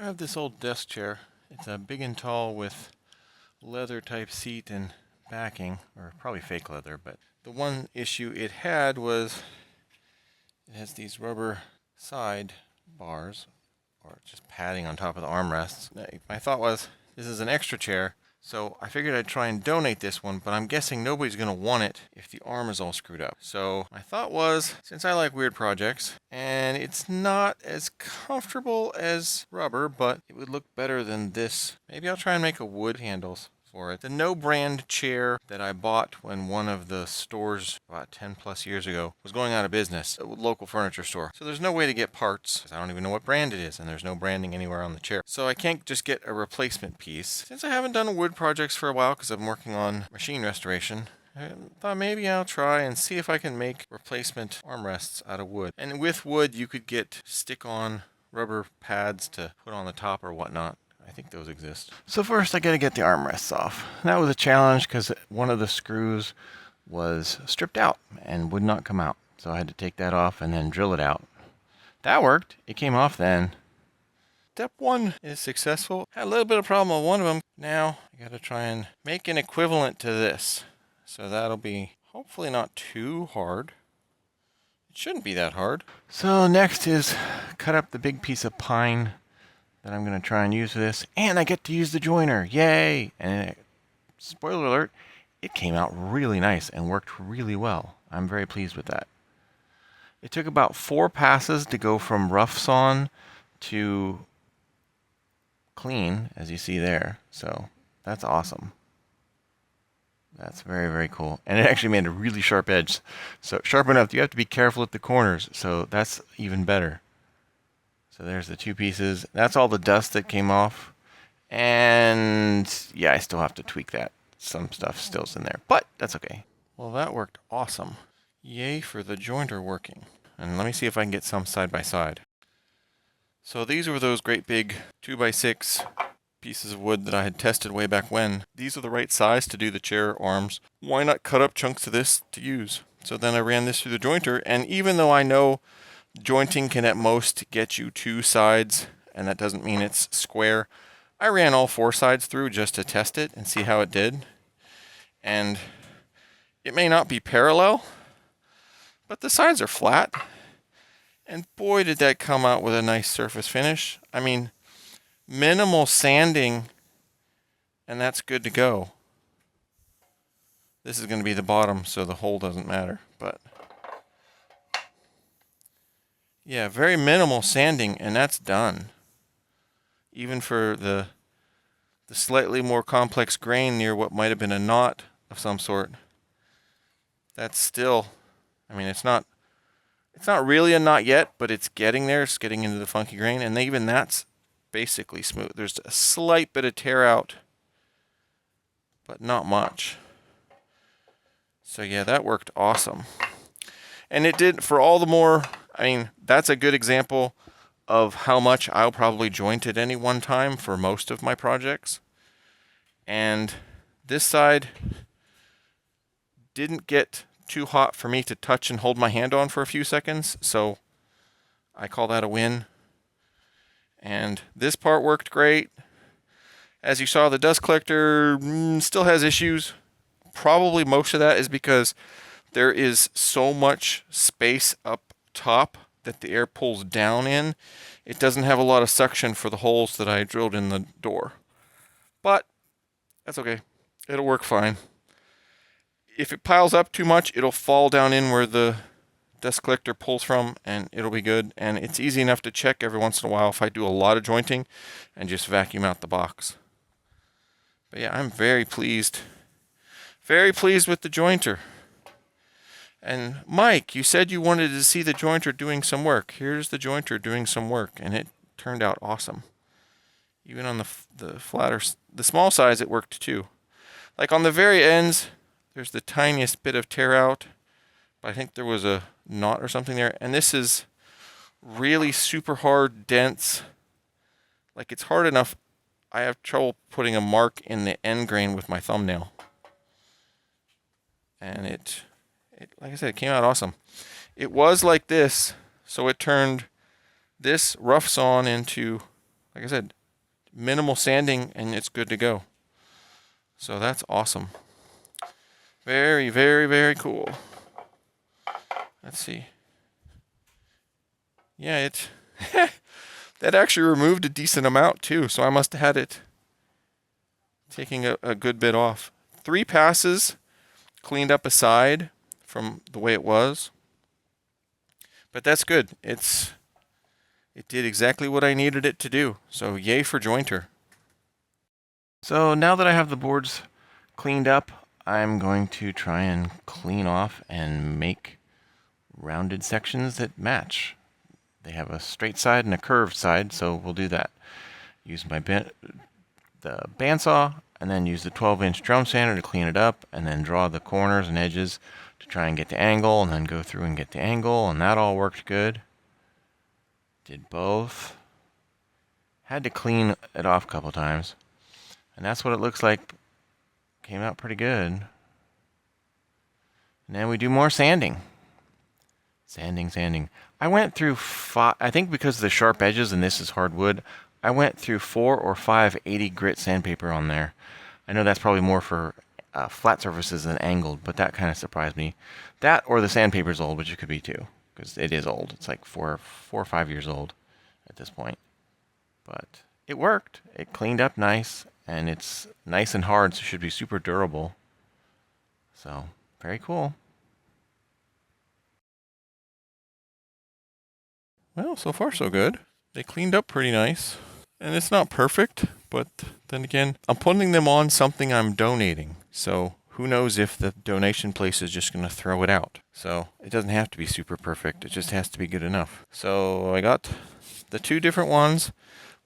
I have this old desk chair. It's a big and tall with leather type seat and backing, or probably fake leather, but the one issue it had was it has these rubber side bars, or just padding on top of the armrests. My thought was, this is an extra chair, so I figured I'd try and donate this one, but I'm guessing nobody's going to want it if the arm is all screwed up. So my thought was, since I like weird projects, and it's not as comfortable as rubber, but it would look better than this, maybe I'll try and make a wood handles for it. The no brand chair that I bought when one of the stores about 10 plus years ago was going out of business, a local furniture store. So there's no way to get parts. I don't even know what brand it is, and there's no branding anywhere on the chair. So I can't just get a replacement piece. Since I haven't done wood projects for a while because I'm working on machine restoration, I thought maybe I'll try and see if I can make replacement armrests out of wood. And with wood, you could get stick-on rubber pads to put on the top or whatnot. I think those exist. So first I gotta get the armrests off. That was a challenge because one of the screws was stripped out and would not come out. So I had to take that off and then drill it out. That worked. It came off then. Step one is successful. Had a little bit of problem with one of them. Now I gotta try and make an equivalent to this. So that'll be hopefully not too hard. It shouldn't be that hard. So next is cut up the big piece of pine that I'm going to try and use for this, and I get to use the joiner. Yay! And spoiler alert, it came out really nice and worked really well. I'm very pleased with that. It took about 4 passes to go from rough sawn to clean, as you see there. So that's awesome. That's very, very cool. And it actually made a really sharp edge. So sharp enough, you have to be careful at the corners. So that's even better. So there's the 2 pieces. That's all the dust that came off. And yeah, I still have to tweak that. Some stuff still's in there, but that's okay. Well, that worked awesome. Yay for the jointer working. And let me see if I can get some side by side. So these were those great big 2x6 pieces of wood that I had tested way back when. These are the right size to do the chair arms. Why not cut up chunks of this to use? So then I ran this through the jointer, and even though I know jointing can at most get you 2 sides, and that doesn't mean it's square, I ran all 4 sides through just to test it and see how it did. And it may not be parallel, but the sides are flat. And boy, did that come out with a nice surface finish. I mean, minimal sanding, and that's good to go. This is going to be the bottom, so the hole doesn't matter, but yeah, very minimal sanding, and that's done. Even for the slightly more complex grain near what might have been a knot of some sort, that's still, I mean, it's not really a knot yet, but it's getting there. It's getting into the funky grain, and even that's basically smooth. There's a slight bit of tear out, but not much. So yeah, that worked awesome. And it did for all the more, I mean, that's a good example of how much I'll probably joint at any one time for most of my projects. And this side didn't get too hot for me to touch and hold my hand on for a few seconds, so I call that a win. And this part worked great. As you saw, the dust collector still has issues. Probably most of that is because there is so much space up top that the air pulls down in. It doesn't have a lot of suction for the holes that I drilled in the door. But that's okay. It'll work fine. If it piles up too much, it'll fall down in where the dust collector pulls from, and it'll be good. And it's easy enough to check every once in a while if I do a lot of jointing and just vacuum out the box. But yeah, I'm very pleased. Very pleased with the jointer. And Mike, you said you wanted to see the jointer doing some work. Here's the jointer doing some work, and it turned out awesome. Even on the flatter, the small size, it worked too. Like on the very ends, there's the tiniest bit of tear out, but I think there was a knot or something there. And this is really super hard, dense. Like it's hard enough, I have trouble putting a mark in the end grain with my thumbnail. And it like I said, it came out awesome. It was like this, so it turned this rough sawn into like I said, minimal sanding and it's good to go. So that's awesome. Very, very, very cool. Let's see. Yeah, it that actually removed a decent amount too, so I must have had it taking a good bit off. 3 passes cleaned up a side from the way it was. But that's good. It did exactly what I needed it to do. So yay for jointer. So now that I have the boards cleaned up, I'm going to try and clean off and make rounded sections that match. They have a straight side and a curved side, so we'll do that. Use the bandsaw, and then use the 12-inch drum sander to clean it up, and then draw the corners and edges to try and get the angle, and then go through and get the angle, and that all worked good. Did both. Had to clean it off a couple times, and that's what it looks like. Came out pretty good. And then we do more sanding. Sanding. I went through 5, I think because of the sharp edges and this is hardwood, I went through 4 or 5 80 grit sandpaper on there. I know that's probably more for flat surfaces than angled, but that kind of surprised me. That or the sandpaper's old, which it could be too, because it is old. It's like 4 or 5 years old at this point. But it worked. It cleaned up nice, and it's nice and hard, so it should be super durable. So, very cool. Well, so far so good. They cleaned up pretty nice. And it's not perfect, but then again, I'm putting them on something I'm donating. So who knows if the donation place is just going to throw it out. So it doesn't have to be super perfect. It just has to be good enough. So I got the 2 different ones.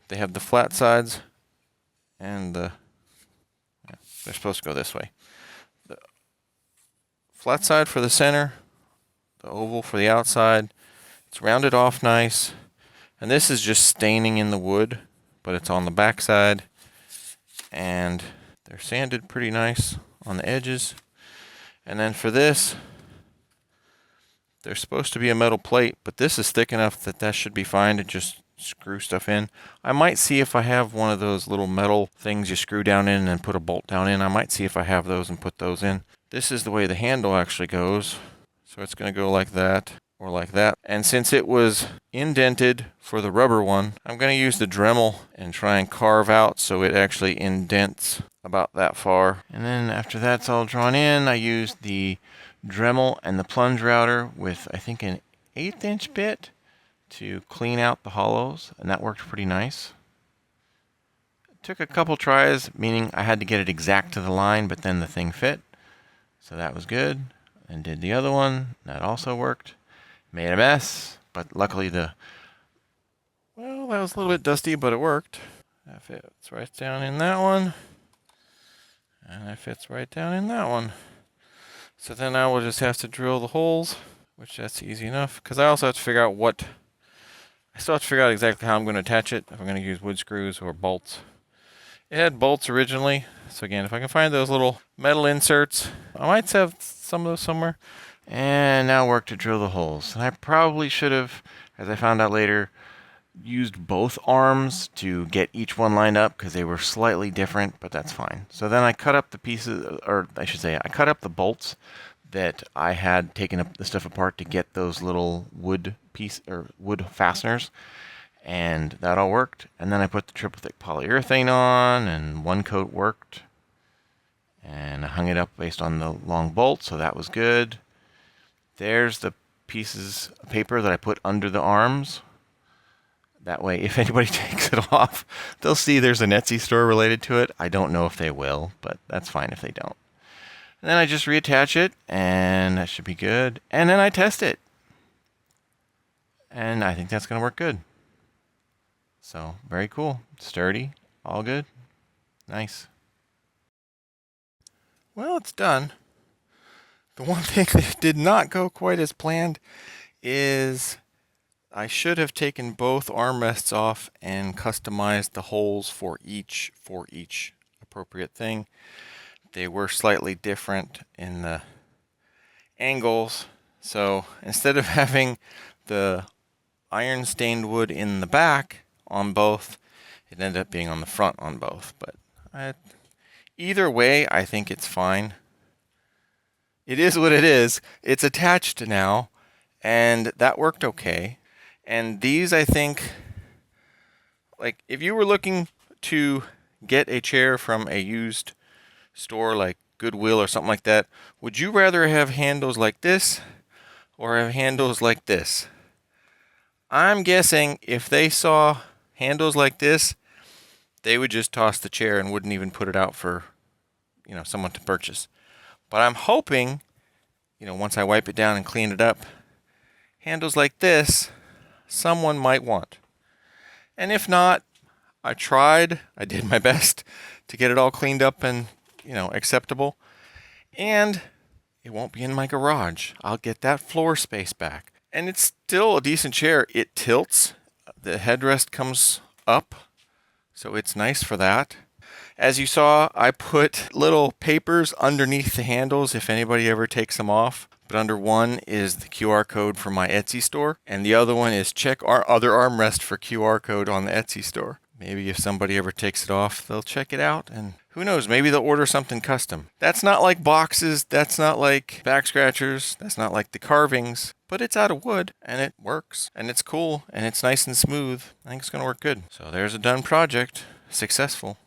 They have the flat sides and they're supposed to go this way. The flat side for the center, the oval for the outside. It's rounded off nice. And this is just staining in the wood, but it's on the back side. And they're sanded pretty nice on the edges. And then for this, there's supposed to be a metal plate, but this is thick enough that that should be fine to just screw stuff in. I might see if I have one of those little metal things you screw down in and put a bolt down in. I might see if I have those and put those in. This is the way the handle actually goes. So it's going to go like that. Or like that. And since it was indented for the rubber one, I'm going to use the Dremel and try and carve out so it actually indents about that far. And then after that's all drawn in, I used the Dremel and the plunge router with, I think, an 1/8 inch bit to clean out the hollows, and that worked pretty nice. It took a couple tries, meaning I had to get it exact to the line, but then the thing fit. So that was good. And did the other one, that also worked. Made a mess, but luckily that was a little bit dusty, but it worked. That fits right down in that one. And that fits right down in that one. So then I will just have to drill the holes, which that's easy enough, because I also have to figure out I still have to figure out exactly how I'm going to attach it, if I'm going to use wood screws or bolts. It had bolts originally, so again, if I can find those little metal inserts, I might have some of those somewhere. And now work to drill the holes. And I probably should have, as I found out later, used both arms to get each one lined up because they were slightly different, but that's fine. So then I cut up the pieces, or I should say, I cut up the bolts that I had taken up the stuff apart to get those little wood fasteners, and that all worked. And then I put the triple thick polyurethane on, and one coat worked. And I hung it up based on the long bolt, so that was good. There's the pieces of paper that I put under the arms. That way, if anybody takes it off, they'll see there's an Etsy store related to it. I don't know if they will, but that's fine if they don't. And then I just reattach it, and that should be good. And then I test it. And I think that's going to work good. So, very cool. Sturdy. All good. Nice. Well, it's done. The one thing that did not go quite as planned is I should have taken both armrests off and customized the holes for each appropriate thing. They were slightly different in the angles, so instead of having the iron stained wood in the back on both, It ended up being on the front on both, but either way, I think it's fine. It is what it is. It's attached now, and that worked okay. And these, I think, like if you were looking to get a chair from a used store like Goodwill or something like that, would you rather have handles like this or have handles like this? I'm guessing if they saw handles like this, they would just toss the chair and wouldn't even put it out for, someone to purchase. But I'm hoping, once I wipe it down and clean it up, handles like this, someone might want. And if not, I did my best to get it all cleaned up and, acceptable. And it won't be in my garage. I'll get that floor space back. And it's still a decent chair. It tilts. The headrest comes up, so it's nice for that. As you saw, I put little papers underneath the handles if anybody ever takes them off. But under one is the QR code for my Etsy store, and the other one is check our other armrest for QR code on the Etsy store. Maybe if somebody ever takes it off, they'll check it out, and who knows, maybe they'll order something custom. That's not like boxes, that's not like back scratchers, that's not like the carvings, but it's out of wood, and it works, and it's cool, and it's nice and smooth. I think it's going to work good. So there's a done project. Successful.